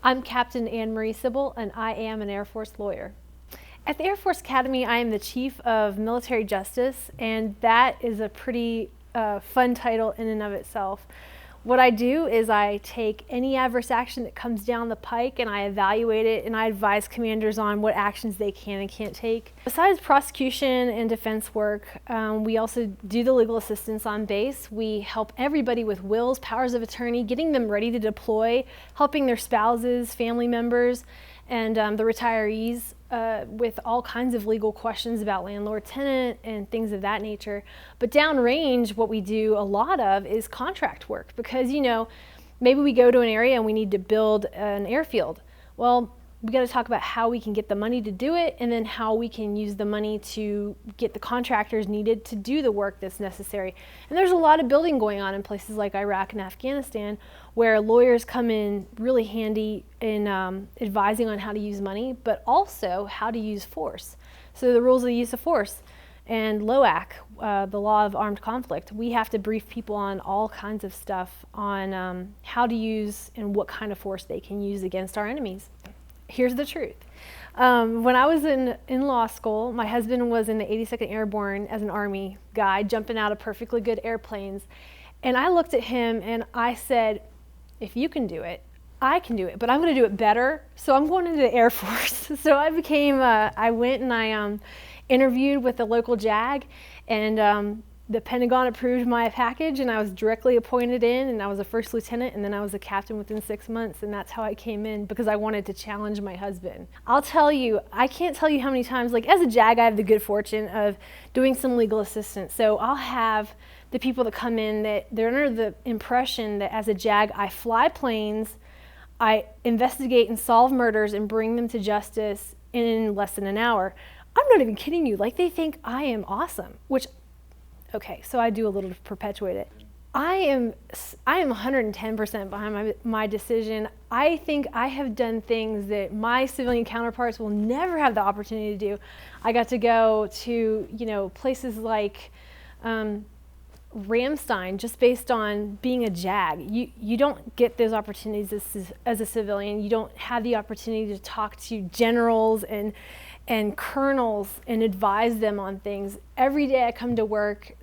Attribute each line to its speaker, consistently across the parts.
Speaker 1: I'm Captain Marie Sibal, and I am an Air Force lawyer. At the Air Force Academy, I am the Chief of Military Justice, and that is a pretty fun title in and of itself. What I do is I take any adverse action that comes down the pike and I evaluate it, and I advise commanders on what actions they can and can't take. Besides prosecution and defense work, we also do the legal assistance on base. We help everybody with wills, powers of attorney, getting them ready to deploy, helping their spouses, family members, and the retirees with all kinds of legal questions about landlord-tenant and things of that nature. But downrange, what we do a lot of is contract work, because maybe we go to an area and we need to build an airfield. Well, we got to talk about how we can get the money to do it, and then how we can use the money to get the contractors needed to do the work that's necessary. And there's a lot of building going on in places like Iraq and Afghanistan, where lawyers come in really handy in advising on how to use money, but also how to use force. So the rules of the use of force and LOAC, the law of armed conflict, we have to brief people on all kinds of stuff on how to use and what kind of force they can use against our enemies. Here's the truth. When I was in law school, my husband was in the 82nd Airborne as an Army guy, jumping out of perfectly good airplanes. And I looked at him and I said, if you can do it, I can do it, but I'm going to do it better. So I'm going into the Air Force. So I went and I interviewed with the local JAG, and the Pentagon approved my package, and I was directly appointed in, and I was a first lieutenant, and then I was a captain within 6 months, and that's how I came in, because I wanted to challenge my husband. I'll tell you, I can't tell you how many times, like as a JAG, I have the good fortune of doing some legal assistance. So I'll have the people that come in that they're under the impression that as a JAG, I fly planes, I investigate and solve murders and bring them to justice in less than an hour. I'm not even kidding you. Like, they think I am awesome, which, okay, so I do a little to perpetuate it. I am 110% behind my decision. I think I have done things that my civilian counterparts will never have the opportunity to do. I got to go to, places like Ramstein, just based on being a JAG. You don't get those opportunities as a civilian. You don't have the opportunity to talk to generals and colonels and advise them on things. Every day I come to work,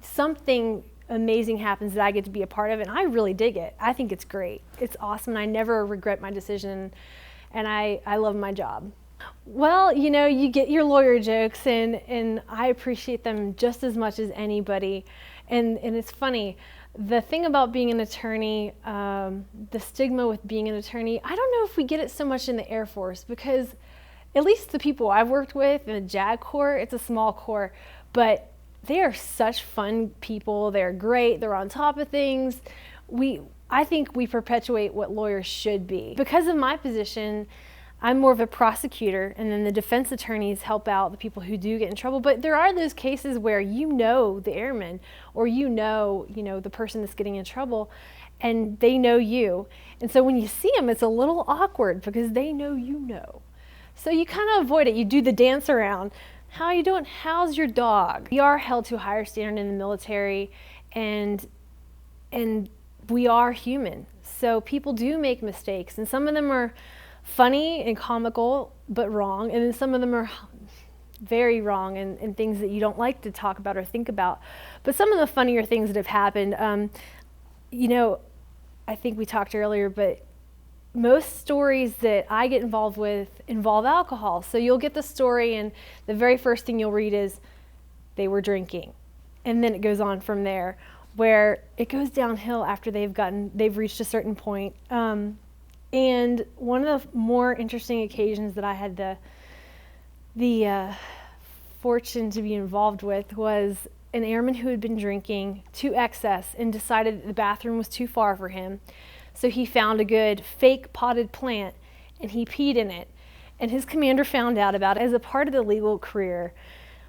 Speaker 1: something amazing happens that I get to be a part of, and I really dig it. I think it's great. It's awesome, and I never regret my decision, and I love my job. Well, you get your lawyer jokes, and I appreciate them just as much as anybody. And it's funny, the thing about being an attorney, the stigma with being an attorney, I don't know if we get it so much in the Air Force, because at least the people I've worked with in the JAG Corps, it's a small corps, but they are such fun people. They're great. They're on top of things. I think we perpetuate what lawyers should be. Because of my position, I'm more of a prosecutor, and then the defense attorneys help out the people who do get in trouble. But there are those cases where the airman, or the person that's getting in trouble, and they know you. And so when you see them, it's a little awkward because they know you know. So you kind of avoid it. You do the dance around. How you doing? How's your dog? We are held to a higher standard in the military, and we are human. So people do make mistakes, and some of them are funny and comical, but wrong, and then some of them are very wrong and things that you don't like to talk about or think about. But some of the funnier things that have happened, I think we talked earlier, but most stories that I get involved with involve alcohol. So you'll get the story, and the very first thing you'll read is they were drinking. And then it goes on from there, where it goes downhill after they've reached a certain point. And one of the more interesting occasions that I had the fortune to be involved with was an airman who had been drinking to excess and decided that the bathroom was too far for him. So he found a good fake potted plant, and he peed in it. And his commander found out about it. As a part of the legal career,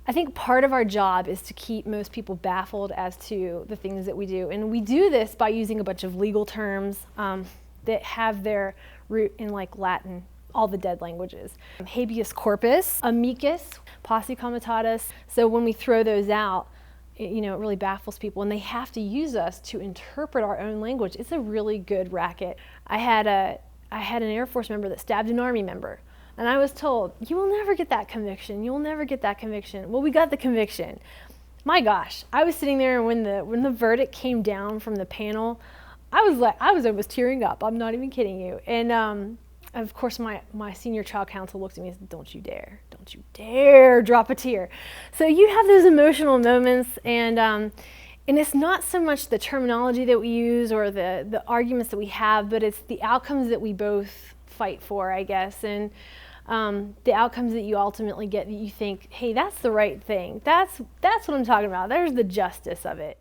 Speaker 1: I think part of our job is to keep most people baffled as to the things that we do. And we do this by using a bunch of legal terms that have their root in like Latin, all the dead languages. Habeas corpus, amicus, posse comitatus. So when we throw those out, it really baffles people, and they have to use us to interpret our own language. It's a really good racket. I I had an Air Force member that stabbed an Army member. And I was told, you will never get that conviction. You will never get that conviction. Well, we got the conviction. My gosh, I was sitting there, and when the verdict came down from the panel, I was almost tearing up. I'm not even kidding you. And of course, my senior trial counsel looked at me and said, don't you dare drop a tear. So you have those emotional moments, and it's not so much the terminology that we use or the arguments that we have, but it's the outcomes that we both fight for, I guess. And the outcomes that you ultimately get, that you think, hey, that's the right thing. That's what I'm talking about. There's the justice of it.